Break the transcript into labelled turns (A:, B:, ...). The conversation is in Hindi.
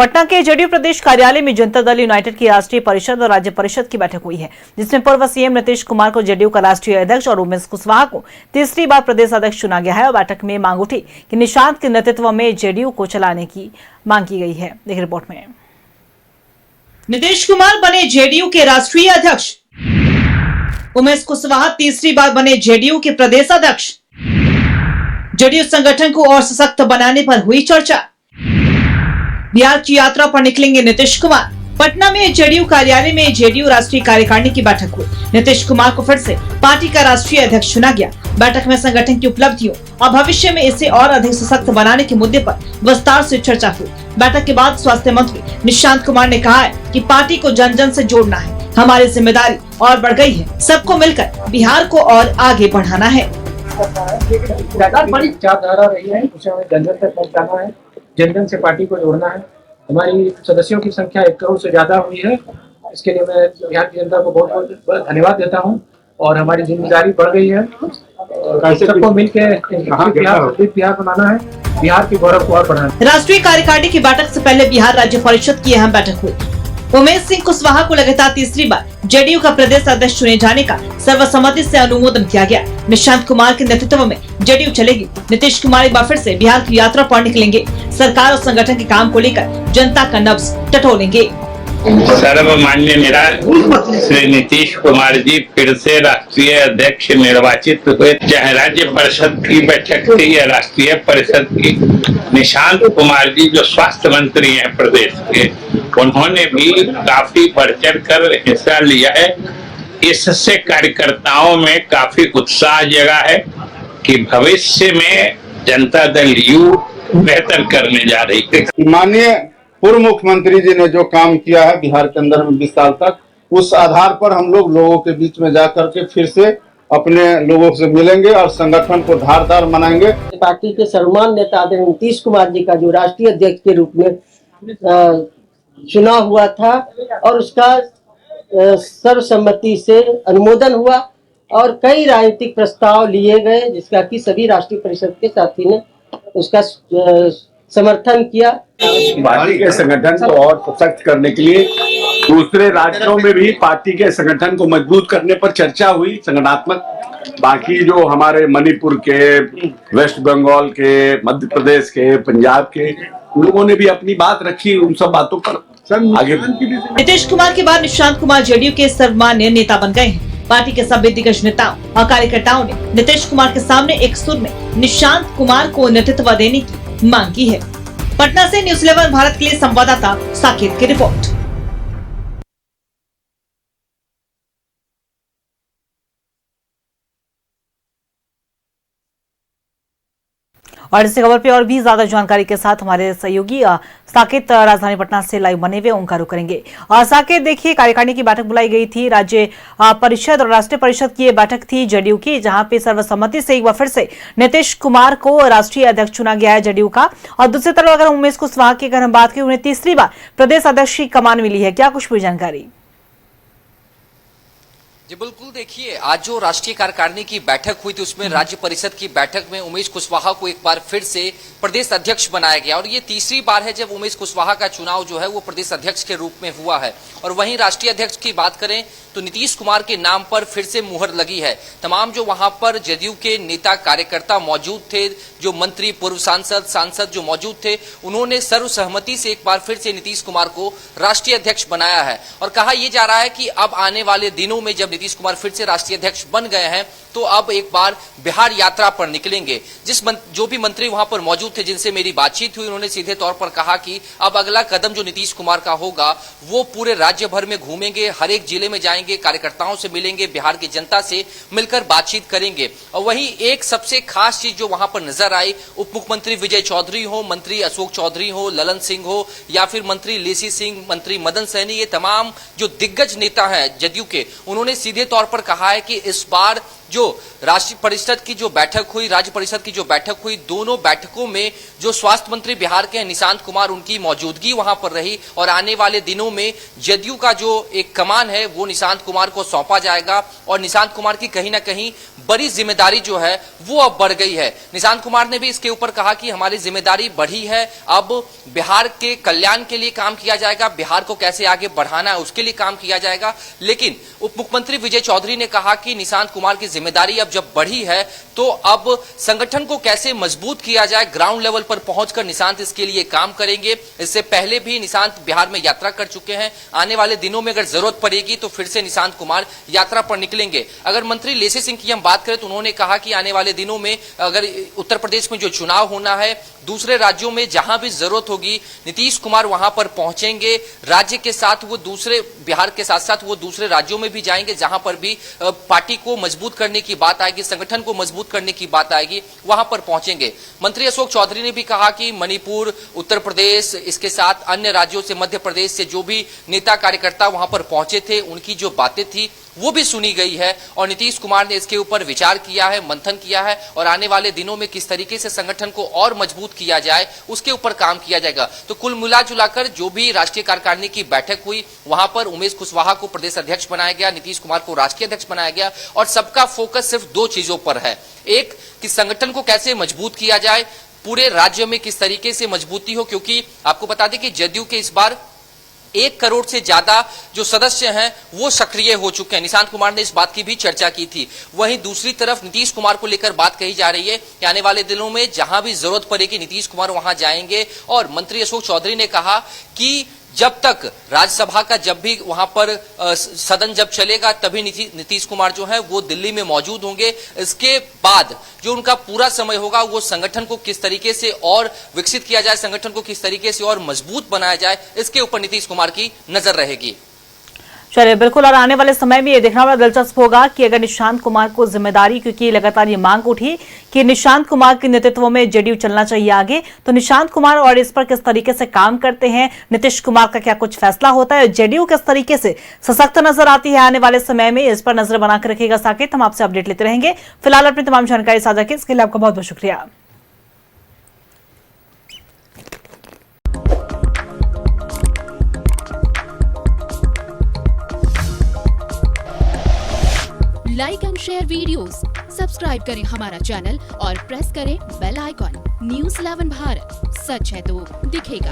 A: पटना के जेडीयू प्रदेश कार्यालय में जनता दल यूनाइटेड की राष्ट्रीय परिषद और राज्य परिषद की बैठक हुई है, जिसमें पूर्व सीएम नीतीश कुमार को जेडीयू का राष्ट्रीय अध्यक्ष और उमेश कुशवाहा को तीसरी बार प्रदेश अध्यक्ष चुना गया है। और बैठक में मांग उठी कि निशांत के नेतृत्व में जेडीयू को चलाने की मांग की गई है। एक रिपोर्ट में नीतीश कुमार बने जेडीयू के राष्ट्रीय अध्यक्ष, उमेश कुशवाहा तीसरी बार बने जेडीयू के प्रदेश अध्यक्ष। जेडीयू संगठन को और सशक्त बनाने पर हुई चर्चा। बिहार की यात्रा पर निकलेंगे नीतीश कुमार। पटना में जेडीयू कार्यालय में जेडीयू राष्ट्रीय कार्यकारिणी की बैठक हुई। नीतीश कुमार को फिर से पार्टी का राष्ट्रीय अध्यक्ष चुना गया। बैठक में संगठन की उपलब्धियों और भविष्य में इसे और अधिक सशक्त बनाने के मुद्दे पर विस्तार से चर्चा हुई। बैठक के बाद स्वास्थ्य मंत्री निशांत कुमार ने कहा है कि पार्टी को जन जन से जोड़ना है। हमारी जिम्मेदारी और बढ़ गई है, सबको मिलकर बिहार को और आगे बढ़ाना है।
B: बड़ी विचारधारा रही है, उसे हमें जन जन तक पहुँचाना है, जन जन से पार्टी को जोड़ना है। हमारी सदस्यों की संख्या 1 करोड़ से ज्यादा हुई है। इसके लिए मैं बिहार की जनता को बहुत बहुत धन्यवाद देता हूं और हमारी जिम्मेदारी बढ़ गई है। सबको मिलकर बिहार बनाना है, बिहार की गौरव को और बढ़ाना है।
A: राष्ट्रीय कार्यकारिणी की बैठक से पहले बिहार राज्य परिषद की अहम बैठक हुई। उमेश सिंह कुशवाहा को लगातार तीसरी बार जेडीयू का प्रदेश अध्यक्ष चुने जाने का सर्वसम्मति से अनुमोदन किया गया। निशांत कुमार के नेतृत्व में जेडीयू चलेगी। नीतीश कुमार एक बार फिर से बिहार की यात्रा पर निकलेंगे। सरकार और संगठन के काम को लेकर जनता का नब्ज टटोलेंगे।
C: सर्वमान्य श्री नीतीश कुमार जी फिर से राष्ट्रीय अध्यक्ष निर्वाचित हुए। चाहे राज्य परिषद की बैठक थी या राष्ट्रीय परिषद की, निशांत कुमार जी जो स्वास्थ्य मंत्री हैं प्रदेश के, उन्होंने भी काफी बढ़ चढ़ कर हिस्सा लिया है। इससे कार्यकर्ताओं में काफी उत्साह जगा है कि भविष्य में जनता दल यू बेहतर करने जा रही है।
D: माननीय पूर्व मुख्यमंत्री जी ने जो काम किया है बिहार के अंदर में 20 साल तक, उस आधार पर हम लोग लोगों के बीच में जाकर के फिर से अपने लोगों से मिलेंगे और संगठन को धारदार बनाएंगे।
E: पार्टी के सर्वमान्य नेता आदरणीय नीतीश कुमार जी का जो राष्ट्रीय अध्यक्ष के रूप में चुना हुआ था और उसका सर्वसम्मति से अनुमोदन हुआ और कई राजनीतिक प्रस्ताव लिए गए, जिसका कि सभी राष्ट्रीय परिषद के साथी ने उसका समर्थन किया।
F: पार्टी के संगठन को और सशक्त करने के लिए दूसरे राज्यों में भी पार्टी के संगठन को मजबूत करने पर चर्चा हुई संगठनात्मक। बाकी जो हमारे मणिपुर के, वेस्ट बंगाल के, मध्य प्रदेश के, पंजाब के लोगों ने भी अपनी बात रखी। उन सब बातों पर आगे।
A: नीतीश कुमार के बाद निशांत कुमार जेडीयू के सर्वमान्य नेता बन गए हैं। पार्टी के सभी दिग्गज नेताओं और कार्यकर्ताओं ने नीतीश कुमार के सामने एक सुर में निशांत कुमार को नेतृत्व देने की मांग की है। पटना से न्यूज़ 11 भारत के लिए संवाददाता साकेत की रिपोर्ट। और इस खबर पे और भी ज्यादा जानकारी के साथ हमारे सहयोगी साकेत राजधानी पटना से लाइव बने हुए उनका रुख करेंगे। साकेत, देखिए कार्यकारिणी की बैठक बुलाई गई थी, राज्य परिषद और राष्ट्रीय परिषद की ये बैठक थी जेडीयू की, जहां पे सर्वसम्मति से एक बार फिर से नीतीश कुमार को राष्ट्रीय अध्यक्ष चुना गया है जेडीयू का। और दूसरी तरफ अगर उमेश कुशवाहा की अगर हम बात करें, उन्हें तीसरी बार प्रदेश अध्यक्ष की कमान मिली है, क्या कुछ भी जानकारी?
G: जी बिल्कुल, देखिए आज जो राष्ट्रीय कार्यकारिणी की बैठक हुई थी उसमें राज्य परिषद की बैठक में उमेश कुशवाहा को एक बार फिर से प्रदेश अध्यक्ष बनाया गया और ये तीसरी बार है जब उमेश कुशवाहा का चुनाव जो है वो प्रदेश अध्यक्ष के रूप में हुआ है। और वहीं राष्ट्रीय अध्यक्ष की बात करें तो नीतीश कुमार के नाम पर फिर से मुहर लगी है। तमाम जो वहां पर जेडीयू के नेता कार्यकर्ता मौजूद थे, जो मंत्री, पूर्व सांसद जो मौजूद थे, उन्होंने सर्वसहमति से एक बार फिर से नीतीश कुमार को राष्ट्रीय अध्यक्ष बनाया है। और कहा यह जा रहा है कि अब आने वाले दिनों में जब नीतीश कुमार फिर से राष्ट्रीय अध्यक्ष बन गए हैं तो अब एक बार बिहार यात्रा पर निकलेंगे। जो भी मंत्री वहां पर मौजूद थे जिनसे मेरी बातचीत हुई, उन्होंने सीधे तौर पर कहा कि अब अगला कदम जो नीतीश कुमार का होगा वो पूरे राज्य भर में घूमेंगे, हर एक जिले में जाएंगे, कार्यकर्ताओं से मिलेंगे, बिहार की जनता से मिलकर बातचीत करेंगे। और वहीं एक सबसे खास चीज जो वहां पर नजर आई, उप मुख्यमंत्री विजय चौधरी हो, मंत्री अशोक चौधरी हो, ललन सिंह हो या फिर मंत्री लेसी सिंह, मंत्री मदन सहनी, ये तमाम जो दिग्गज नेता हैं जदयू के, उन्होंने सीधे तौर पर कहा है कि इस बार जो राष्ट्रीय परिषद की जो बैठक हुई, राज्य परिषद की जो बैठक हुई, दोनों बैठकों में जो स्वास्थ्य मंत्री बिहार के निशांत कुमार, उनकी मौजूदगी वहां पर रही और आने वाले दिनों में जदयू का जो एक कमान है वो निशांत कुमार को सौंपा जाएगा और निशांत कुमार की कहीं ना कहीं बड़ी जिम्मेदारी जो है वो अब बढ़ गई है। निशांत कुमार ने भी इसके ऊपर कहा कि हमारी जिम्मेदारी बढ़ी है, अब बिहार के कल्याण के लिए काम किया जाएगा, बिहार को कैसे आगे बढ़ाना है उसके लिए काम किया जाएगा। लेकिन उप मुख्यमंत्री विजय चौधरी ने कहा कि निशांत कुमार की जिम्मेदारी अब जब बढ़ी है तो अब संगठन को कैसे मजबूत किया जाए, ग्राउंड लेवल पर पहुंचकर निशांत इसके लिए काम करेंगे। इससे पहले भी निशांत बिहार में यात्रा कर चुके हैं, आने वाले दिनों में अगर जरूरत पड़ेगी तो फिर से निशांत कुमार यात्रा पर निकलेंगे। अगर मंत्री लेसी सिंह की हम बात करें तो उन्होंने कहा कि आने वाले दिनों में अगर उत्तर प्रदेश में जो चुनाव होना है, दूसरे राज्यों में जहां भी जरूरत होगी नीतीश कुमार वहां पर पहुंचेंगे। राज्य के साथ वो दूसरे, बिहार के साथ साथ वो दूसरे राज्यों में भी जाएंगे जहां पर भी पार्टी को मजबूत करने की बात आएगी, संगठन को मजबूत करने की बात आएगी, वहां पर पहुंचेंगे। मंत्री अशोक चौधरी ने भी कहा कि मणिपुर, उत्तर प्रदेश, इसके साथ अन्य राज्यों से, मध्य प्रदेश से जो भी नेता कार्यकर्ता वहां पर पहुंचे थे, उनकी जो बातें थी वो भी सुनी गई है और नीतीश कुमार ने इसके ऊपर विचार किया है, मंथन किया है और आने वाले दिनों में किस तरीके से संगठन को और मजबूत किया जाए उसके ऊपर काम किया जाएगा। तो कुल मिला जुलाकर जो भी राष्ट्रीय कार्यकारिणी की बैठक हुई वहां पर उमेश कुशवाहा को प्रदेश अध्यक्ष बनाया गया, नीतीश कुमार को राष्ट्रीय अध्यक्ष बनाया गया और सबका फोकस सिर्फ दो चीजों पर है। एक कि संगठन को कैसे मजबूत किया जाए, पूरे राज्य में किस तरीके से मजबूती हो, क्योंकि आपको बता दें कि जदयू के इस बार 1 करोड़ से ज्यादा जो सदस्य हैं वो सक्रिय हो चुके हैं। निशांत कुमार ने इस बात की भी चर्चा की थी। वहीं दूसरी तरफ नीतीश कुमार को लेकर बात कही जा रही है कि आने वाले दिनों में जहां भी जरूरत पड़ेगी नीतीश कुमार वहां जाएंगे और मंत्री अशोक चौधरी ने कहा कि जब तक राज्यसभा का जब भी वहां पर सदन जब चलेगा तभी नीतीश कुमार जो है वो दिल्ली में मौजूद होंगे। इसके बाद जो उनका पूरा समय होगा वो संगठन को किस तरीके से और विकसित किया जाए, संगठन को किस तरीके से और मजबूत बनाया जाए, इसके ऊपर नीतीश कुमार की नजर रहेगी।
A: चलिए बिल्कुल, और आने वाले समय में ये देखना बड़ा दिलचस्प होगा कि अगर निशांत कुमार को जिम्मेदारी, क्योंकि लगातार ये मांग उठी कि निशांत कुमार के नेतृत्व में जेडीयू चलना चाहिए आगे, तो निशांत कुमार और इस पर किस तरीके से काम करते हैं, नीतीश कुमार का क्या कुछ फैसला होता है, जेडीयू किस तरीके से सशक्त नजर आती है आने वाले समय में, इस पर नजर बनाकर रखिएगा साकेत। हम आपसे अपडेट लेते रहेंगे। फिलहाल अपनी तमाम जानकारी साझा की, इसके लिए आपका बहुत बहुत शुक्रिया।
H: Like and share videos, subscribe करें हमारा चैनल और प्रेस करें बेल आइकॉन। न्यूज़ 11 भारत, सच है तो दिखेगा।